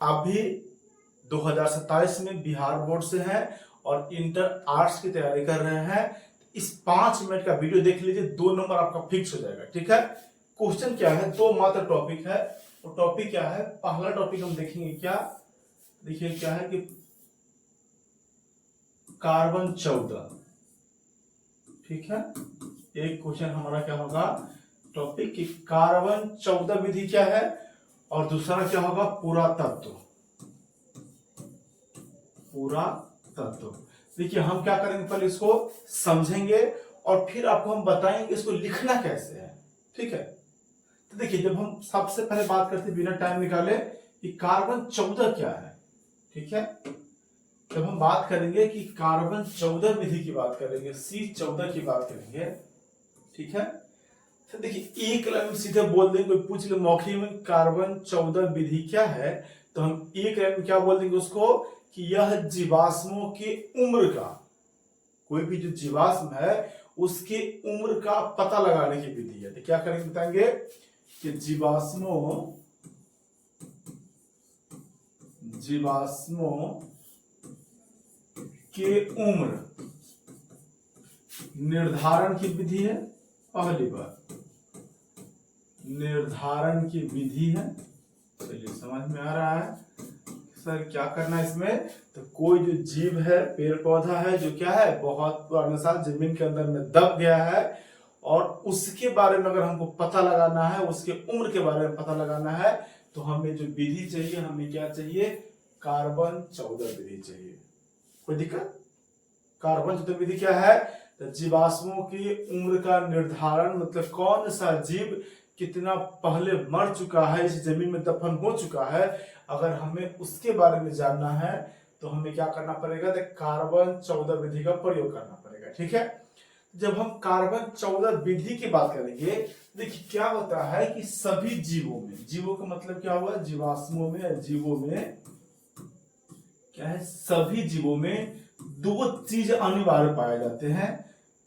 आप भी 2027 में बिहार बोर्ड से हैं और इंटर आर्ट्स की तैयारी कर रहे हैं। इस 5 मिनट का वीडियो देख लीजिए, 2 नंबर आपका फिक्स हो जाएगा। ठीक है, क्वेश्चन क्या है, 2 मात्र टॉपिक है। और टॉपिक क्या है, पहला टॉपिक हम देखेंगे क्या, देखिए क्या है कि कार्बन 14। ठीक है, एक क्वेश्चन हमारा क्या होगा, टॉपिक की कार्बन 14 विधि क्या है, और दूसरा क्या होगा पुरातत्व। पुरातत्व देखिए हम क्या करेंगे, पहले इसको समझेंगे और फिर आपको हम बताएंगे इसको लिखना कैसे है। ठीक है, तो देखिए जब हम सबसे पहले बात करते हैं बिना टाइम निकाले कि कार्बन 14 क्या है। ठीक है, जब हम बात करेंगे कि कार्बन 14 विधि की बात करेंगे, C14 की बात करेंगे। ठीक है, तो देखिए एक लाइन में सीधे बोल देंगे, कोई पूछ ले मौखिक में कार्बन 14 विधि क्या है, तो हम एक लाइन में क्या बोल देंगे उसको कि यह जीवाश्मों की उम्र का, कोई भी जो जीवाश्म है उसकी उम्र का पता लगाने की विधि है। तो क्या करेंगे, बताएंगे कि जीवाश्मों के उम्र निर्धारण की विधि है। पहली बार निर्धारण की विधि है। चलिए समझ में आ रहा है सर क्या करना है इसमें, तो कोई जो जीव है, पेड़ पौधा है जो क्या है बहुत पुराने साल जमीन के अंदर में दब गया है, और उसके बारे में अगर हमको पता लगाना है, उसके उम्र के बारे में पता लगाना है, तो हमें जो विधि चाहिए, हमें क्या चाहिए, कार्बन 14 विधि चाहिए। कोई दिक्कत, कार्बन 14 विधि क्या है, तो जीवाश्मों की उम्र का निर्धारण, मतलब कौन सा जीव कितना पहले मर चुका है, इस जमीन में दफन हो चुका है, अगर हमें उसके बारे में जानना है तो हमें क्या करना पड़ेगा, तो कार्बन 14 विधि का प्रयोग करना पड़ेगा। ठीक है, जब हम कार्बन 14 विधि की बात करेंगे, देखिए क्या होता है कि सभी जीवों में, जीवों का मतलब क्या हुआ, जीवाश्मों में, जीवों में क्या है, सभी जीवों में 2 चीज अनिवार्य पाए जाते हैं,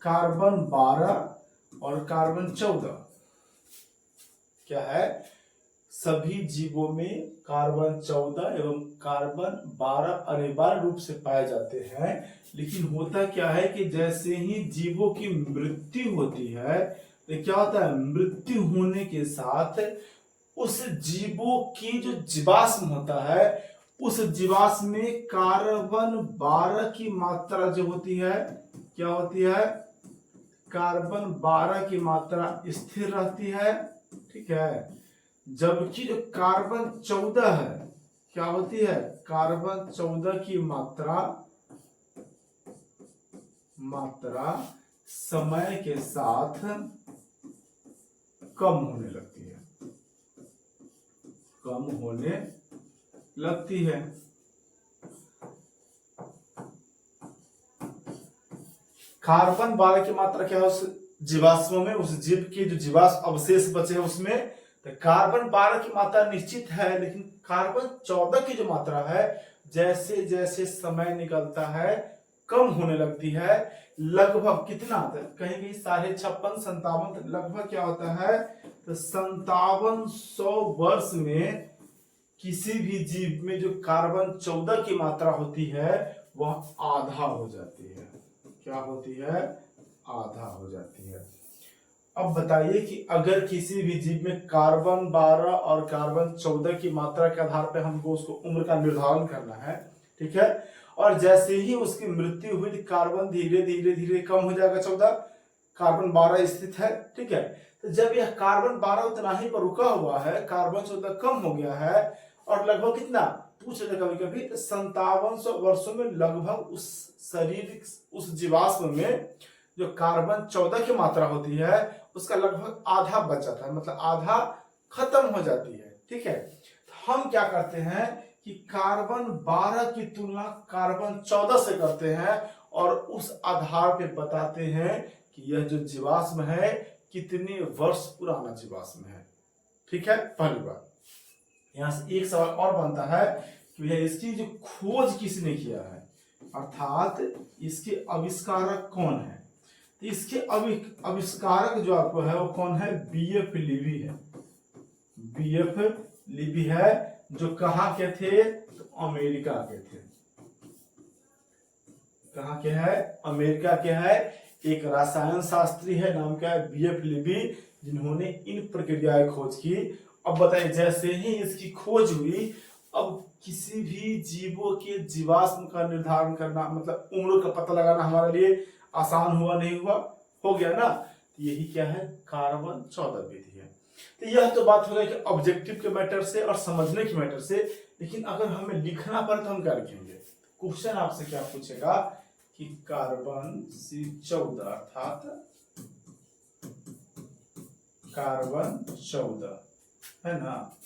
कार्बन 12 और कार्बन 14। क्या है, सभी जीवों में कार्बन 14 एवं कार्बन 12 अनिवार्य रूप से पाए जाते हैं। लेकिन होता क्या है कि जैसे ही जीवों की मृत्यु होती है, तो क्या होता है, मृत्यु होने के साथ उस जीवों की जो जीवाश्म होता है, उस जीवाश्म में कार्बन 12 की मात्रा जो होती है, क्या होती है, कार्बन 12 की मात्रा स्थिर रहती है। ठीक है, जबकि जो कार्बन 14 है, क्या होती है, कार्बन 14 की मात्रा समय के साथ कम होने लगती है, कम होने लगती है। कार्बन 12 की मात्रा क्या है उस जीवाश्मों में, उस जीव के जो जीवाश्म अवशेष बचे हैं उसमें, तो कार्बन 12 की मात्रा निश्चित है, लेकिन कार्बन 14 की जो मात्रा है जैसे जैसे समय निकलता है कम होने लगती है। लगभग कितना, कहीं कहीं 56, 57, लगभग क्या होता है, तो 5700 वर्ष में किसी भी जीव में जो कार्बन 14 की मात्रा होती है वह आधा हो जाती है। क्या होती है, आधा हो जाती है। अब बताइए कि अगर किसी भी जीव में कार्बन 12 और कार्बन 14 की मात्रा के आधार पर हमको उसको उम्र का निर्धारण करना है। ठीक है, और जैसे ही उसकी मृत्यु हुई तो कार्बन धीरे धीरे धीरे कम हो जाएगा 14, कार्बन 12 स्थित है। ठीक है, तो जब यह कार्बन 12 उतना ही पर रुका हुआ है, कार्बन 14 कम हो गया है, और लगभग कितना पूछ लेते कभी कभी, तो 5700 वर्षों में लगभग उस शरीर, उस जीवाश्म में जो कार्बन 14 की मात्रा होती है उसका लगभग आधा बच जाता है, मतलब आधा खत्म हो जाती है। ठीक है, तो हम क्या करते हैं कि कार्बन 12 की तुलना कार्बन 14 से करते हैं और उस आधार पे बताते हैं कि यह जो जीवाश्म है कितने वर्ष पुराना जीवाश्म है। ठीक है, पहली बात। यहां से एक सवाल और बनता है कि भैया इसकी जो खोज किसने किया है, अर्थात इसके आविष्कारक कौन है। तो इसके आविष्कारक जो आपको है वो कौन है, बीएफ लिबी है। बीएफ लिबी है, जो कहाँ के थे, तो अमेरिका के थे। कहाँ के है, अमेरिका के है। एक रसायन शास्त्री है, नाम क्या है, बीएफ लिबी, जिन्होंने इन प्रक्रियाएं खोज की। अब बताइए, जैसे ही इसकी खोज हुई, अब किसी भी जीवों के जीवाश्म का निर्धारण करना, मतलब उम्र का पता लगाना हमारे लिए आसान हुआ, नहीं हुआ, हो गया ना। तो यही क्या है, कार्बन 14 विधि है। तो यह तो बात हो गई कि ऑब्जेक्टिव के मैटर से और समझने के मैटर से। लेकिन अगर हमें लिखना पड़े तो हम क्या लिखेंगे? क्वेश्चन आपसे क्या पूछेगा कि कार्बन C14 अर्थात कार्बन 14 है ना,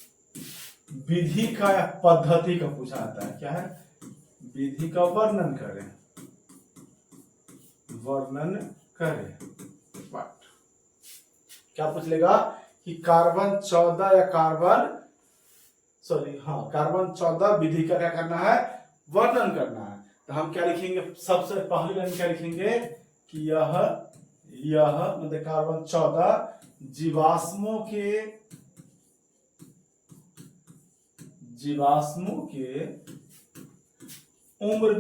विधि का या पद्धति का पूछा जाता है। क्या है, विधि का वर्णन करें, वर्णन करें। क्या पूछ लेगा कि कार्बन 14 या कार्बन कार्बन 14 विधि का क्या करना है, वर्णन करना है। तो हम क्या लिखेंगे, सबसे पहली लाइन क्या लिखेंगे कि यह मतलब कार्बन 14 जीवाश्मों के उम्र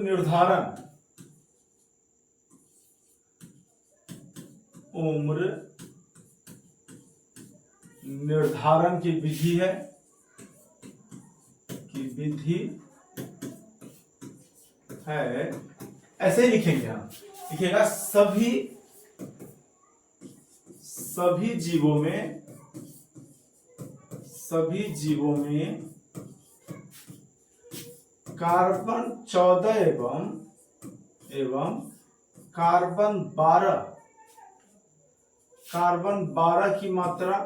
निर्धारण की विधि है, ऐसे ही लिखेंगे हम। लिखिएगा सभी जीवों में कार्बन 14 एवं कार्बन 12 की मात्रा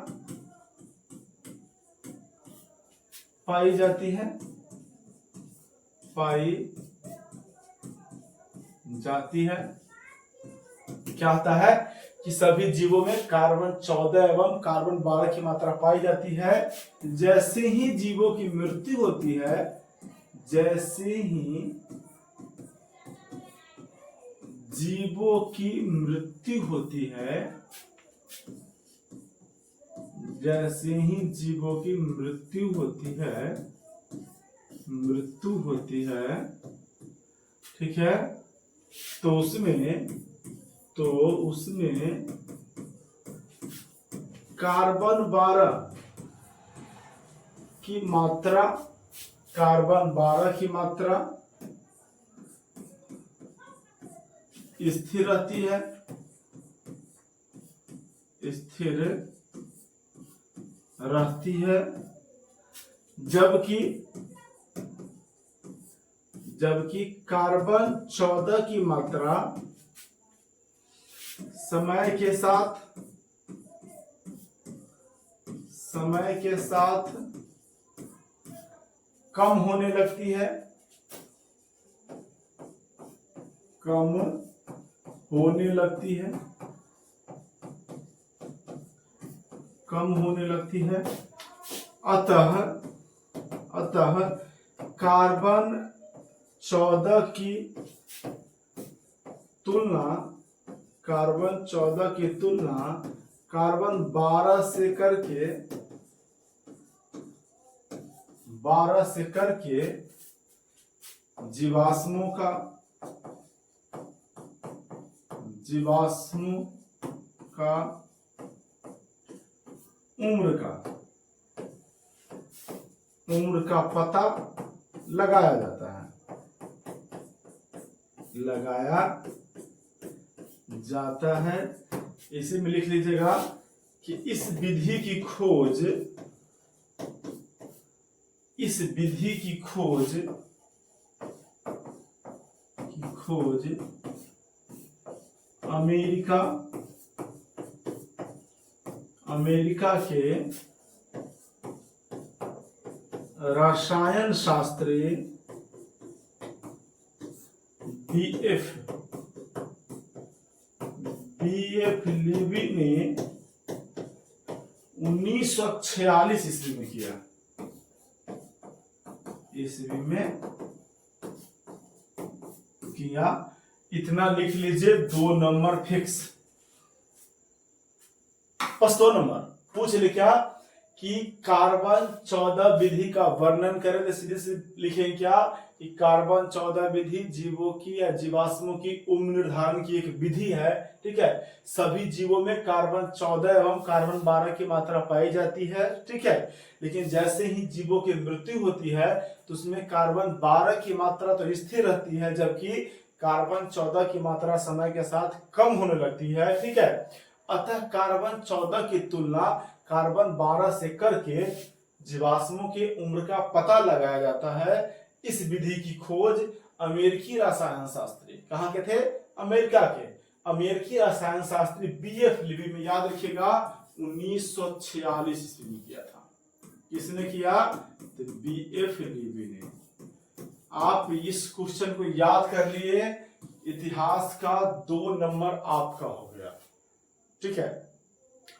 पाई जाती है, क्या होता है कि सभी जीवों में कार्बन 14 एवं कार्बन 12 की मात्रा पाई जाती है। जैसे ही जीवों की मृत्यु होती है, जैसे ही जीवों की मृत्यु होती है, जैसे ही जीवों की मृत्यु होती है, ठीक है, तो उसमें कार्बन 12 की मात्रा स्थिर रहती है, जबकि कार्बन 14 की मात्रा समय के साथ कम होने लगती है, अतः कार्बन 14 की तुलना कार्बन 12 से करके जीवाश्मों का उम्र का पता लगाया जाता है। इसी में लिख लीजिएगा कि इस विधि की खोज अमेरिका के रसायन शास्त्री बीएफ लिबी ने 1946 ईस्वी में किया। इतना लिख लीजिए, 2 नंबर फिक्स, बस 2 नंबर। पूछ ले क्या कि कार्बन 14 विधि का वर्णन करें तो सीधे से लिखें क्या कि कार्बन 14 विधि जीवों की या जीवाश्मों की उम्र निर्धारण की एक विधि है। ठीक है, सभी जीवों में कार्बन 14 एवं कार्बन 12 की मात्रा पाई जाती है। ठीक है, लेकिन जैसे ही जीवों की मृत्यु होती है तो उसमें कार्बन 12 की मात्रा तो स्थिर रहती है, जबकि कार्बन 14 की मात्रा समय के साथ कम होने लगती है। ठीक है, अतः कार्बन 14 की तुलना कार्बन 12 से करके जीवाश्मों की उम्र का पता लगाया जाता है। इस विधि की खोज अमेरिकी रसायन शास्त्री, कहाँ के थे? अमेरिका के अमेरिकी रसायन शास्त्री बीएफ लिबी में, याद रखिएगा 1946 ईस्वी में किया था। किसने किया? तो बीएफ लिबी ने। आप इस क्वेश्चन को याद कर लिए, इतिहास का 2 नंबर आपका हो गया। ठीक है,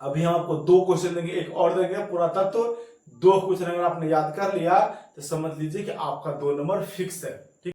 अभी हम आपको 2 क्वेश्चन देंगे, एक और देंगे पुरातत्व। 2 क्वेश्चन अगर आपने याद कर लिया तो समझ लीजिए कि आपका 2 नंबर फिक्स है।